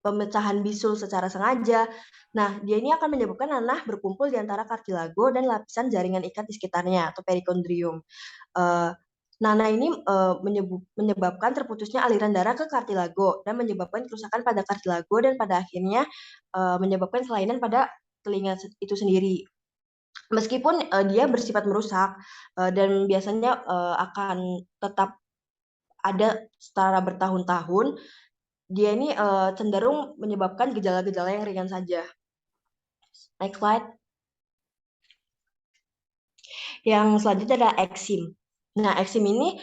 pemecahan bisul secara sengaja. Nah, dia ini akan menyebabkan nanah berkumpul di antara kartilago dan lapisan jaringan ikat di sekitarnya atau perikondrium. Nanah ini menyebabkan terputusnya aliran darah ke kartilago dan menyebabkan kerusakan pada kartilago dan pada akhirnya menyebabkan kelainan pada telinga itu sendiri. Meskipun dia bersifat merusak dan biasanya akan tetap ada secara bertahun-tahun, dia ini cenderung menyebabkan gejala-gejala yang ringan saja. Next slide. Yang selanjutnya adalah eksim. Nah, eksim ini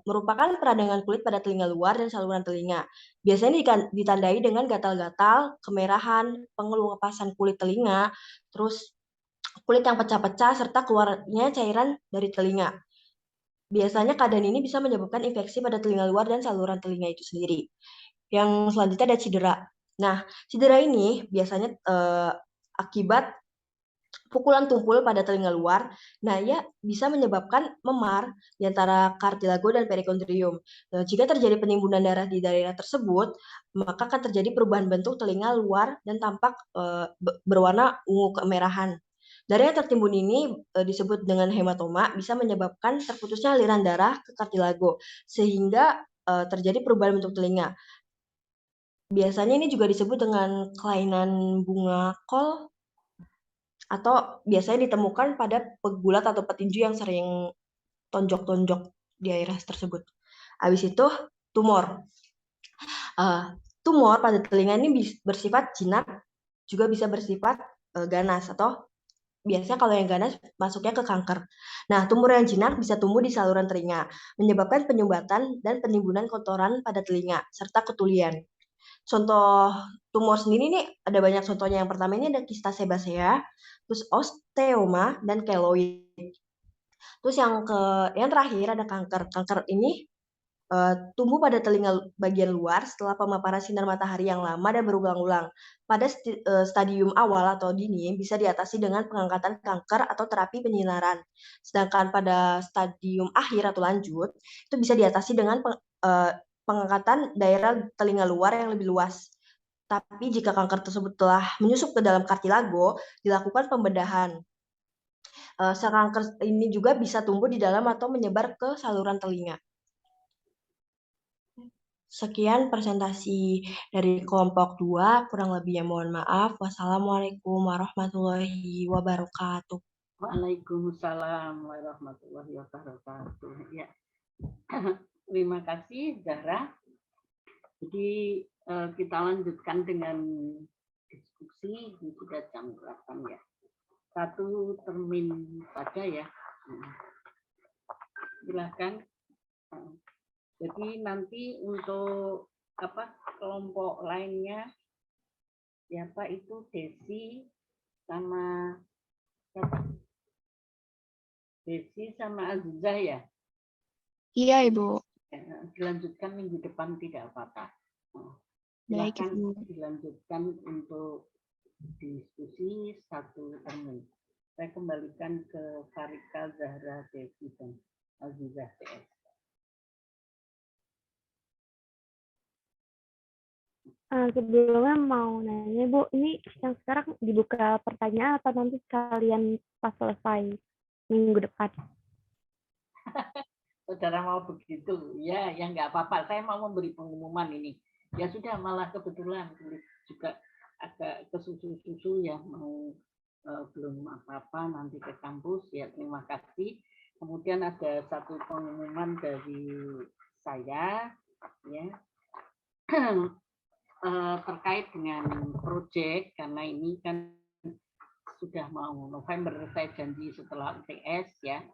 merupakan peradangan kulit pada telinga luar dan saluran telinga. Biasanya ditandai dengan gatal-gatal, kemerahan, pengelupasan kulit telinga, terus kulit yang pecah-pecah, serta keluarnya cairan dari telinga. Biasanya keadaan ini bisa menyebabkan infeksi pada telinga luar dan saluran telinga itu sendiri. Yang selanjutnya ada cedera. Nah, cedera ini biasanya akibat pukulan tumpul pada telinga luar. Nah, ia bisa menyebabkan memar di antara kartilago dan perikondrium. Nah, jika terjadi penimbunan darah di daerah tersebut, maka akan terjadi perubahan bentuk telinga luar dan tampak berwarna ungu kemerahan. Darah yang tertimbun ini disebut dengan hematoma, bisa menyebabkan terputusnya aliran darah ke kartilago, sehingga terjadi perubahan bentuk telinga. Biasanya ini juga disebut dengan kelainan bunga kol, atau biasanya ditemukan pada pegulat atau petinju yang sering tonjok-tonjok di daerah tersebut. Habis itu tumor. Tumor pada telinga ini bersifat jinak, juga bisa bersifat ganas, atau biasanya kalau yang ganas masuknya ke kanker. Nah, tumor yang jinak bisa tumbuh di saluran telinga, menyebabkan penyumbatan dan penimbunan kotoran pada telinga, serta ketulian. Contoh tumor sendiri nih ada banyak contohnya. Yang pertama ini ada kista sebacea, terus osteoma dan keloid. Terus yang terakhir ada kanker. Kanker ini tumbuh pada telinga bagian luar setelah pemaparan sinar matahari yang lama dan berulang-ulang. Pada stadium awal atau dini bisa diatasi dengan pengangkatan kanker atau terapi penyinaran. Sedangkan pada stadium akhir atau lanjut itu bisa diatasi dengan pengangkatan daerah telinga luar yang lebih luas. Tapi jika kanker tersebut telah menyusup ke dalam kartilago, dilakukan pembedahan. Sel kanker ini juga bisa tumbuh di dalam atau menyebar ke saluran telinga. Sekian presentasi dari kelompok 2, kurang lebihnya mohon maaf. Wassalamualaikum warahmatullahi wabarakatuh. Waalaikumsalam warahmatullahi wabarakatuh. Ya. Terima kasih Zahra. Jadi kita lanjutkan dengan diskusi, ini sudah jam 8 ya. 1 termin saja ya. Silakan. Jadi nanti untuk kelompok lainnya siapa itu Desi sama Azizah ya? Iya, Ibu. Dilanjutkan minggu depan tidak apa-apa. Baik, Silakan Ibu. dilanjutkan untuk diskusi 1 termin. Saya kembalikan ke Farika, Zahra, Desi, dan Azizah CS. Sebelumnya mau nanya, Bu, ini yang sekarang dibuka pertanyaan atau nanti sekalian pas selesai minggu depan? Saudara mau begitu, ya nggak apa-apa. Saya mau memberi pengumuman ini. Ya sudah, malah kebetulan juga agak kesusu-susu ya, mau belum apa-apa nanti ke kampus. Ya terima kasih. Kemudian ada 1 pengumuman dari saya, ya. Terkait dengan proyek, karena ini kan sudah mau November, saya janji setelah UTS ya.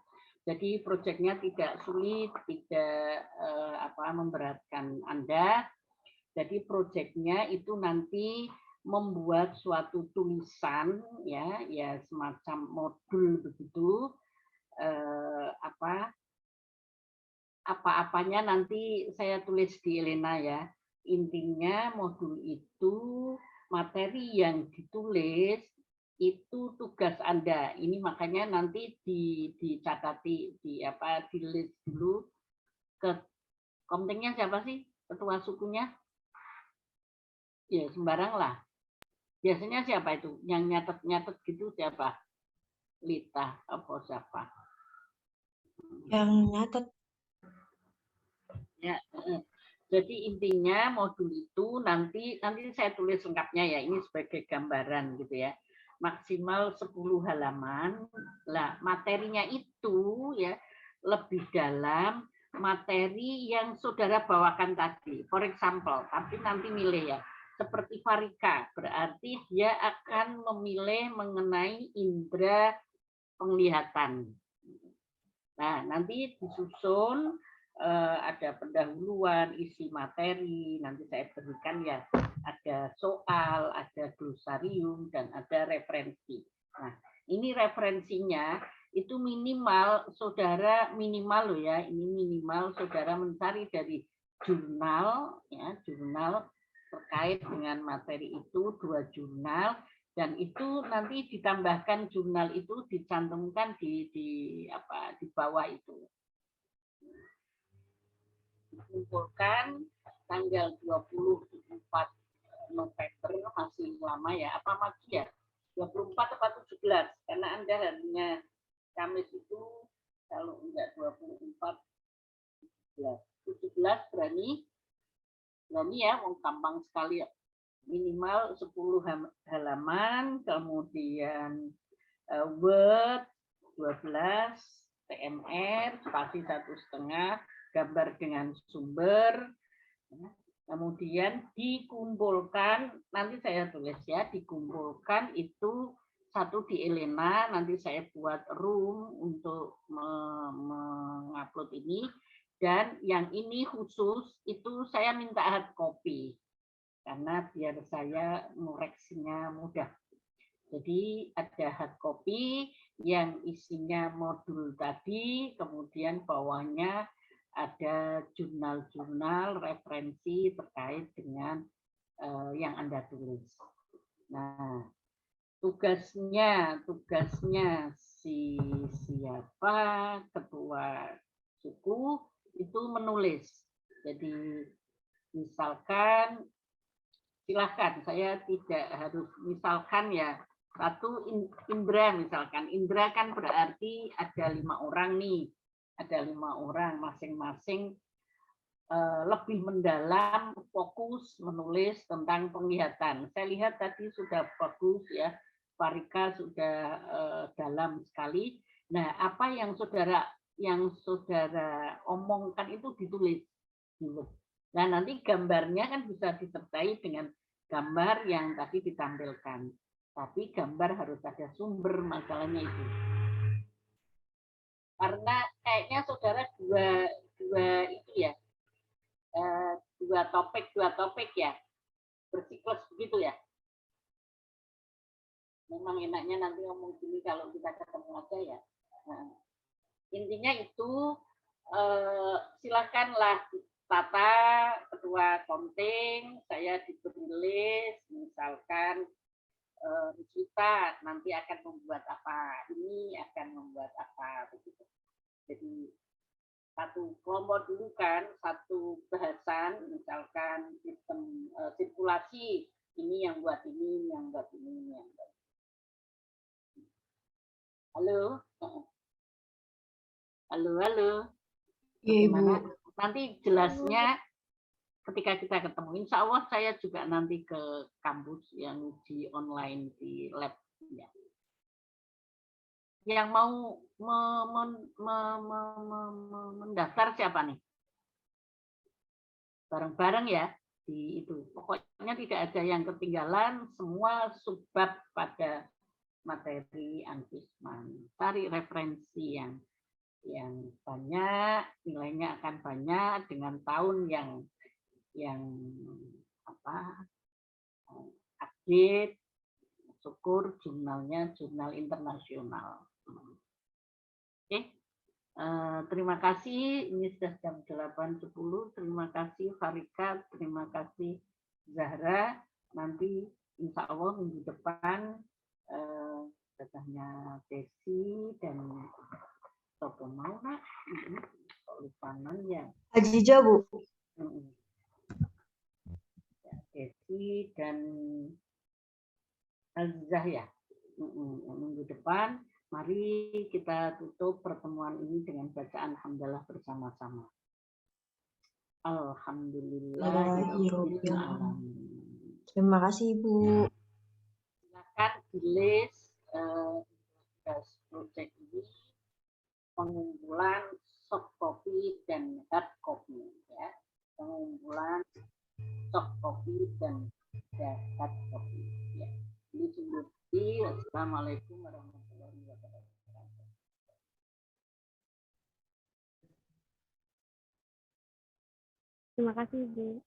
Jadi proyeknya tidak sulit, tidak memberatkan Anda. Jadi proyeknya itu nanti membuat suatu tulisan ya semacam modul begitu, apa-apanya nanti saya tulis di Elena ya. Intinya modul itu, materi yang ditulis itu tugas Anda. Ini makanya nanti dicatati, di list dulu. Ke komtingnya siapa sih? Ketua sukunya? Ya sembarang lah. Biasanya siapa itu? Yang nyatet-nyatet gitu siapa? Lita apa siapa? Yang nyatet. Ya, jadi intinya modul itu nanti saya tulis lengkapnya ya, ini sebagai gambaran gitu ya. Maksimal 10 halaman. Lah, materinya itu ya lebih dalam materi yang saudara bawakan tadi. For example, tapi nanti milih ya. Seperti Farika, berarti dia akan memilih mengenai indera penglihatan. Nah, nanti disusun ada pendahuluan, isi materi, nanti saya berikan ya, ada soal, ada glosarium, dan ada referensi. Nah, ini referensinya itu minimal saudara minimal loh ya, ini minimal saudara mencari dari jurnal ya, jurnal terkait dengan materi itu 2 jurnal, dan itu nanti ditambahkan jurnal itu dicantumkan di bawah itu. Dikumpulkan tanggal 24 November, masih lama ya, apa masih ya? 24 atau 17, karena Anda harinya Kamis itu kalau enggak 24, 17 berani ya, gampang sekali ya. Minimal 10 halaman, kemudian Word 12, TMR, spasi 1,5, gambar dengan sumber, kemudian dikumpulkan, nanti saya tulis ya, dikumpulkan itu satu di Elena, nanti saya buat room untuk mengupload ini, dan yang ini khusus itu saya minta hard copy, karena biar saya mengoreksinya mudah. Jadi ada hard copy yang isinya modul tadi, kemudian bawahnya ada jurnal-jurnal referensi terkait dengan yang Anda tulis. Nah, tugasnya siapa ketua suku itu menulis. Jadi misalkan, silahkan, saya tidak harus misalkan ya, satu Indra misalkan, Indra kan berarti ada 5 orang nih, ada 5 orang masing-masing lebih mendalam, fokus menulis tentang penglihatan. Saya lihat tadi sudah bagus ya, Farika sudah dalam sekali. Nah, apa yang saudara omongkan itu ditulis dulu. Nah, nanti gambarnya kan bisa disertai dengan gambar yang tadi ditampilkan. Tapi gambar harus ada sumber, masalahnya itu. Karena kayaknya saudara dua itu ya, dua topik ya, bersiklus begitu ya. Memang enaknya nanti ngomong gini kalau kita ketemu aja ya. Nah, intinya itu silakanlah Tata, ketua konting, saya diberi list, misalkan kita nanti akan membuat apa, ini akan membuat apa, begitu. Jadi satu kelompok dulu kan, satu bahasan, misalkan sistem sirkulasi, ini yang buat ini, yang buat ini, yang buat ini. Halo, halo. Bagaimana? Nanti jelasnya ketika kita ketemu. Insya Allah saya juga nanti ke kampus yang uji online di lab. Ya. Yang mau mendaftar siapa nih? Bareng-bareng ya di itu. Pokoknya tidak ada yang ketinggalan. Semua subbab pada materi Anfisman. Cari referensi yang banyak, nilainya akan banyak dengan tahun yang update, syukur jurnalnya jurnal internasional. Oke, terima kasih. Ini sudah jam 8.10. Terima kasih Farika, terima kasih Zahra. Nanti insya Allah minggu depan katanya Desi dan Sopo mau nak, lupanan ya. Ajija Bu. Desi dan Azizah ya. Minggu depan, mari kita tutup pertemuan ini dengan bacaan hamdalah bersama-sama. Alhamdulillah. Terima kasih Ibu. Silakan tulis proyek ini, pengumpulan soft copy dan hard copy ya. Pengumpulan soft copy dan hard copy ya. Assalamualaikum warahmatullahi wabarakatuh. Terima kasih, Bu.